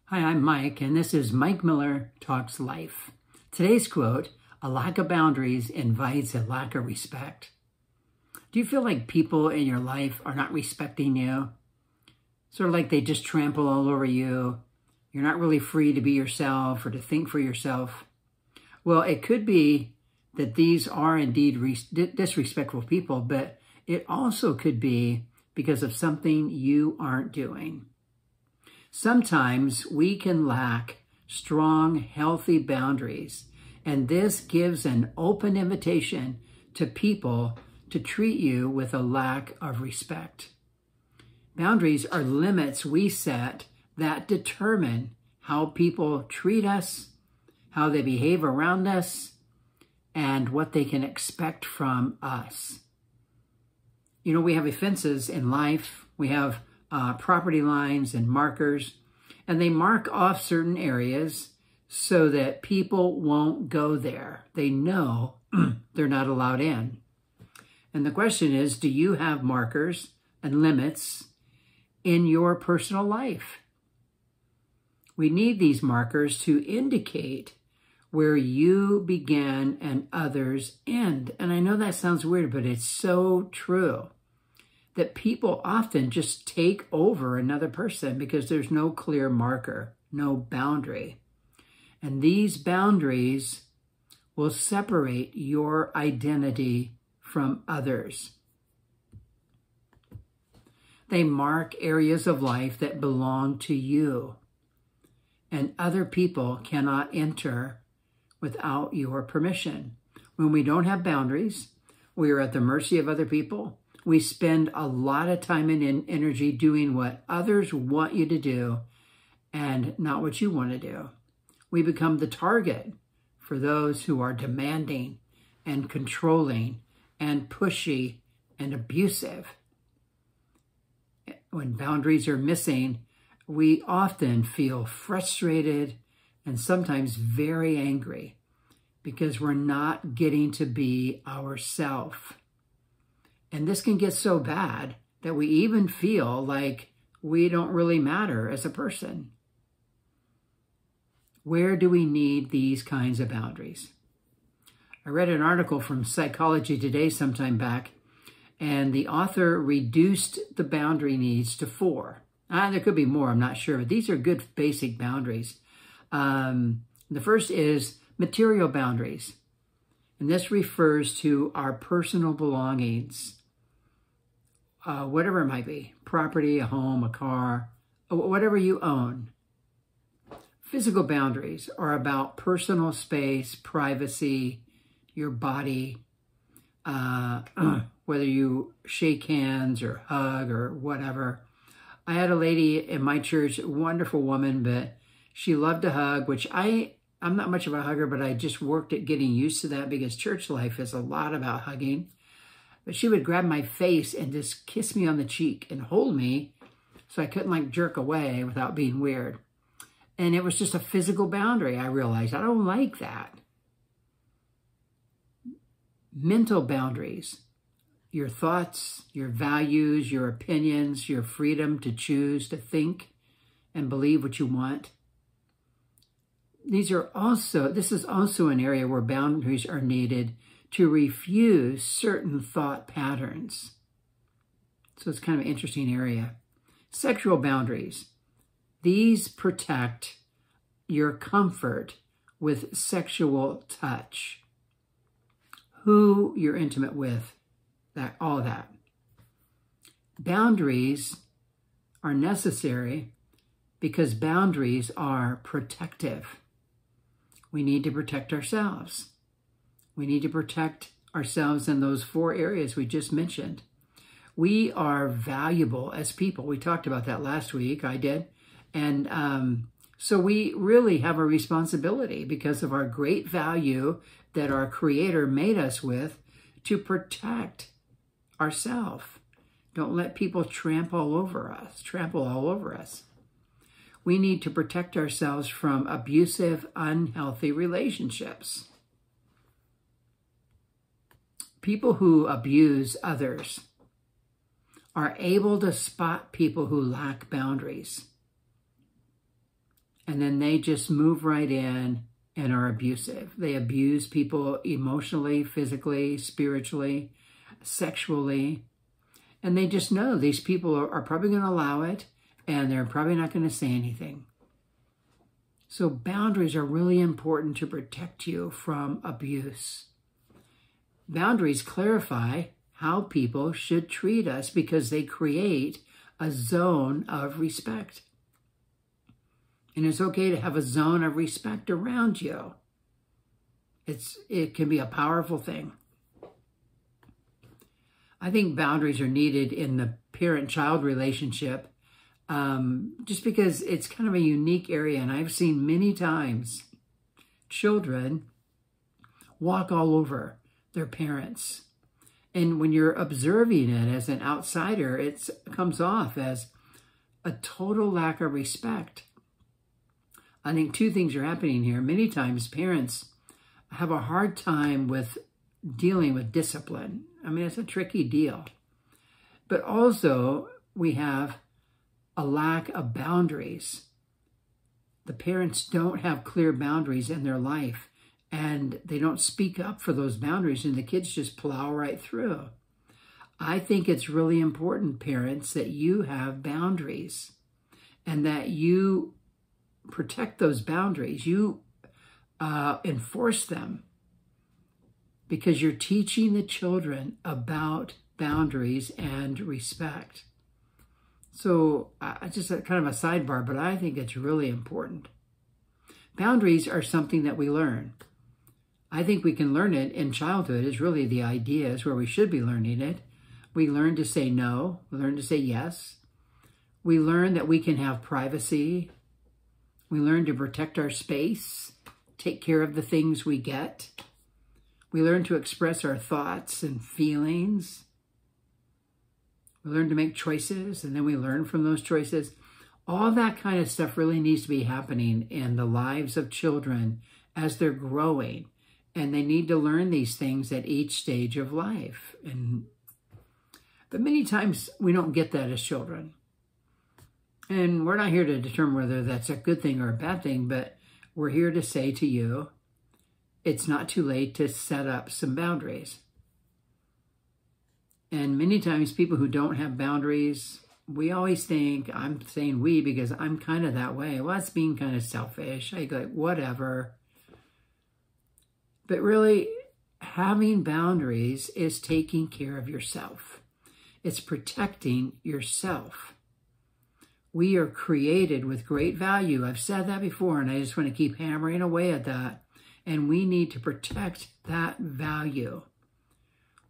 Hi, I'm Mike, and this is Mike Miller Talks Life. Today's quote, "A lack of boundaries invites a lack of respect." Do you feel like people in your life are not respecting you? Sort of like they just trample all over you. You're not really free to be yourself or to think for yourself. Well, it could be that these are indeed disrespectful people, but it also could be because of something you aren't doing. Sometimes we can lack strong, healthy boundaries, and this gives an open invitation to people to treat you with a lack of respect. Boundaries are limits we set that determine how people treat us, how they behave around us, and what they can expect from us. You know, we have offenses in life. We have property lines and markers, and they mark off certain areas so that people won't go there. They know they're not allowed in. And the question is, do you have markers and limits in your personal life? We need these markers to indicate where you begin and others end. And I know that sounds weird, but it's so true that people often just take over another person because there's no clear marker, no boundary. And these boundaries will separate your identity from others. They mark areas of life that belong to you, and other people cannot enter without your permission. When we don't have boundaries, we are at the mercy of other people. We spend a lot of time and energy doing what others want you to do and not what you want to do. We become the target for those who are demanding and controlling and pushy and abusive. When boundaries are missing, we often feel frustrated and sometimes very angry because we're not getting to be ourselves. And this can get so bad that we even feel like we don't really matter as a person. Where do we need these kinds of boundaries? I read an article from Psychology Today sometime back, and the author reduced the boundary needs to 4. There could be more, I'm not sure, but these are good basic boundaries. The first is material boundaries. And this refers to our personal belongings, whatever it might be, property, a home, a car, whatever you own. Physical boundaries are about personal space, privacy, your body, whether you shake hands or hug or whatever. I had a lady in my church, a wonderful woman, but she loved to hug, which I'm not much of a hugger, but I just worked at getting used to that because church life is a lot about hugging. But she would grab my face and just kiss me on the cheek and hold me so I couldn't jerk away without being weird. And it was just a physical boundary. I realized I don't like that. Mental boundaries, your thoughts, your values, your opinions, your freedom to choose to think and believe what you want. This is also an area where boundaries are needed to refuse certain thought patterns. So it's kind of an interesting area. Sexual boundaries. These protect your comfort with sexual touch. Who you're intimate with, all of that. Boundaries are necessary because boundaries are protective. We need to protect ourselves. We need to protect ourselves in those 4 areas we just mentioned. We are valuable as people. We talked about that last week. I did. And so we really have a responsibility because of our great value that our Creator made us with to protect ourselves. Don't let people trample all over us. We need to protect ourselves from abusive, unhealthy relationships. People who abuse others are able to spot people who lack boundaries. and then they just move right in and are abusive. They abuse people emotionally, physically, spiritually, sexually. And they just know these people are probably going to allow it, and they're probably not going to say anything. So boundaries are really important to protect you from abuse. Boundaries clarify how people should treat us because they create a zone of respect. And it's okay to have a zone of respect around you. It can be a powerful thing. I think boundaries are needed in the parent-child relationship just because it's kind of a unique area. And I've seen many times children walk all over their parents. And when you're observing it as an outsider, it comes off as a total lack of respect. I think two things are happening here. Many times parents have a hard time with dealing with discipline. I mean, it's a tricky deal. But also, we have a lack of boundaries. The parents don't have clear boundaries in their life, and they don't speak up for those boundaries, and the kids just plow right through. I think it's really important, parents, that you have boundaries and that you protect those boundaries. You enforce them because you're teaching the children about boundaries and respect. So just kind of a sidebar, but I think it's really important. Boundaries are something that we learn. I think we can learn it in childhood is really the idea is where we should be learning it. We learn to say no. We learn to say yes. We learn that we can have privacy. We learn to protect our space, take care of the things we get. We learn to express our thoughts and feelings. We learn to make choices, and then we learn from those choices. All that kind of stuff really needs to be happening in the lives of children as they're growing. And they need to learn these things at each stage of life. But many times we don't get that as children. And we're not here to determine whether that's a good thing or a bad thing, but we're here to say to you, it's not too late to set up some boundaries. And many times people who don't have boundaries, we always think, I'm saying we because I'm kind of that way. Well, that's being kind of selfish. I go, whatever. But really, having boundaries is taking care of yourself. It's protecting yourself. We are created with great value. I've said that before, and I just want to keep hammering away at that. And we need to protect that value.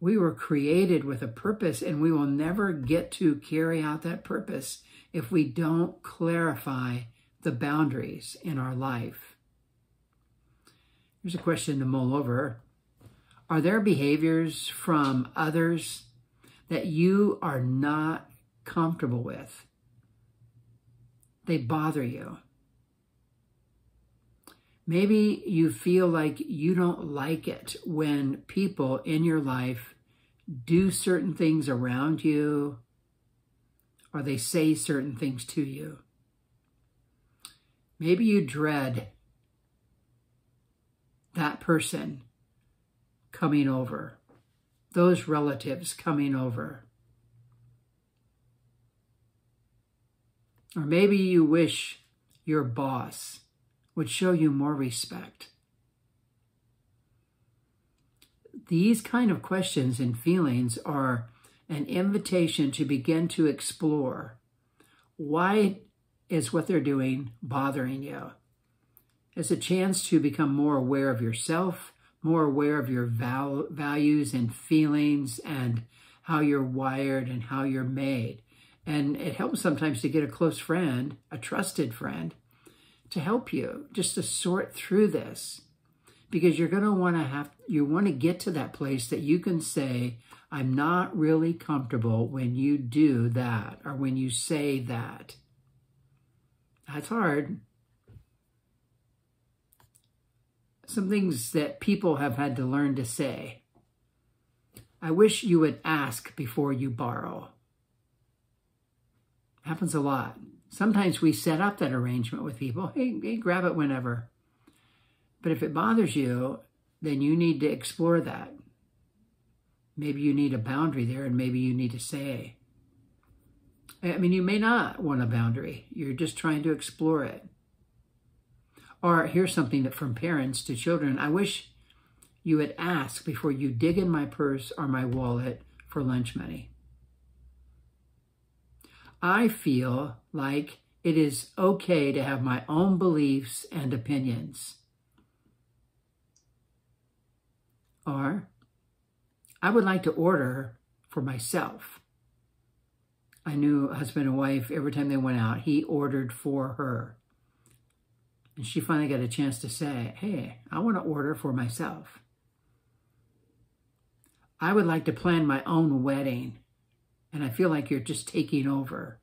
We were created with a purpose, and we will never get to carry out that purpose if we don't clarify the boundaries in our life. Here's a question to mull over. Are there behaviors from others that you are not comfortable with? They bother you. Maybe you feel like you don't like it when people in your life do certain things around you or they say certain things to you. Maybe you dread that person coming over, those relatives coming over. Or maybe you wish your boss would show you more respect. These kind of questions and feelings are an invitation to begin to explore why is what they're doing bothering you. It's a chance to become more aware of yourself, more aware of your values and feelings and how you're wired and how you're made. And it helps sometimes to get a close friend, a trusted friend, to help you just to sort through this, because you're going to want to get to that place that you can say, I'm not really comfortable when you do that or when you say that. That's hard. Some things that people have had to learn to say. I wish you would ask before you borrow. Happens a lot. Sometimes we set up that arrangement with people. Hey, grab it whenever. But if it bothers you, then you need to explore that. Maybe you need a boundary there, and maybe you need to say, I mean, you may not want a boundary. You're just trying to explore it. Or here's something that from parents to children. I wish you would ask before you dig in my purse or my wallet for lunch money. I feel like it is okay to have my own beliefs and opinions. Or, I would like to order for myself. I knew a husband and wife, every time they went out, he ordered for her. And she finally got a chance to say, hey, I want to order for myself. I would like to plan my own wedding, and I feel like you're just taking over.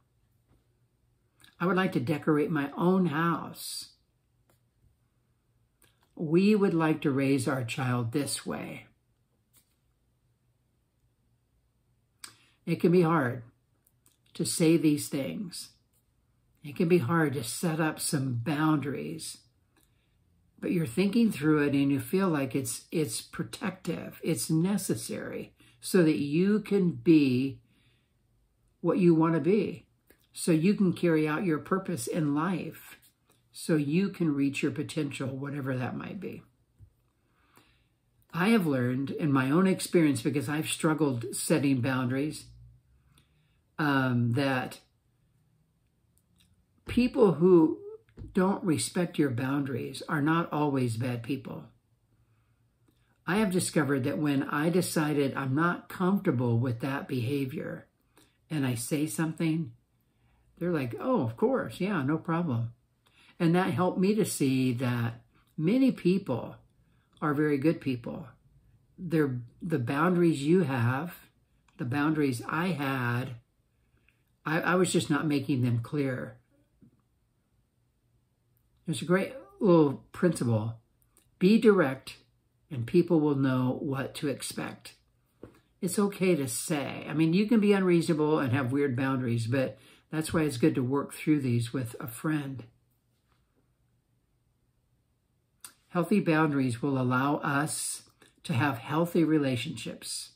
I would like to decorate my own house. We would like to raise our child this way. It can be hard to say these things. It can be hard to set up some boundaries, but you're thinking through it and you feel like it's protective, it's necessary so that you can be what you want to be, so you can carry out your purpose in life, so you can reach your potential, whatever that might be. I have learned in my own experience, because I've struggled setting boundaries, that people who don't respect your boundaries are not always bad people. I have discovered that when I decided I'm not comfortable with that behavior and I say something, they're like, oh, of course, yeah, no problem. And that helped me to see that many people are very good people. The boundaries you have, the boundaries I had, I was just not making them clear. There's a great little principle. Be direct and people will know what to expect. It's okay to say. I mean, you can be unreasonable and have weird boundaries, but that's why it's good to work through these with a friend. Healthy boundaries will allow us to have healthy relationships,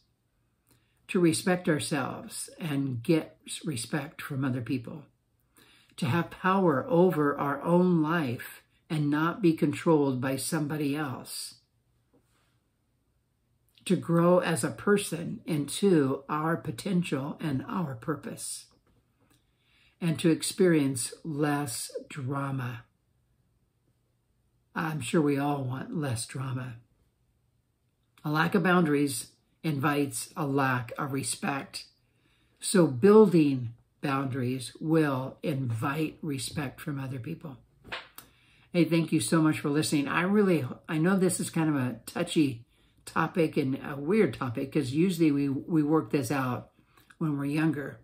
to respect ourselves and get respect from other people, to have power over our own life and not be controlled by somebody else, to grow as a person into our potential and our purpose, and to experience less drama. I'm sure we all want less drama. A lack of boundaries invites a lack of respect. So building boundaries will invite respect from other people. Hey, thank you so much for listening. I know this is kind of a touchy topic and a weird topic, because usually we work this out when we're younger.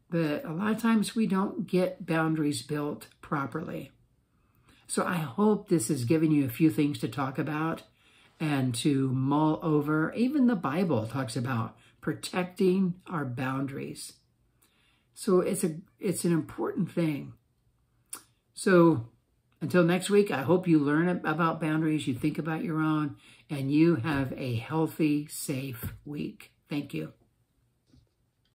But a lot of times we don't get boundaries built properly. So I hope this has given you a few things to talk about and to mull over. Even the Bible talks about protecting our boundaries. So it's an important thing. So until next week, I hope you learn about boundaries, you think about your own, and you have a healthy, safe week. Thank you.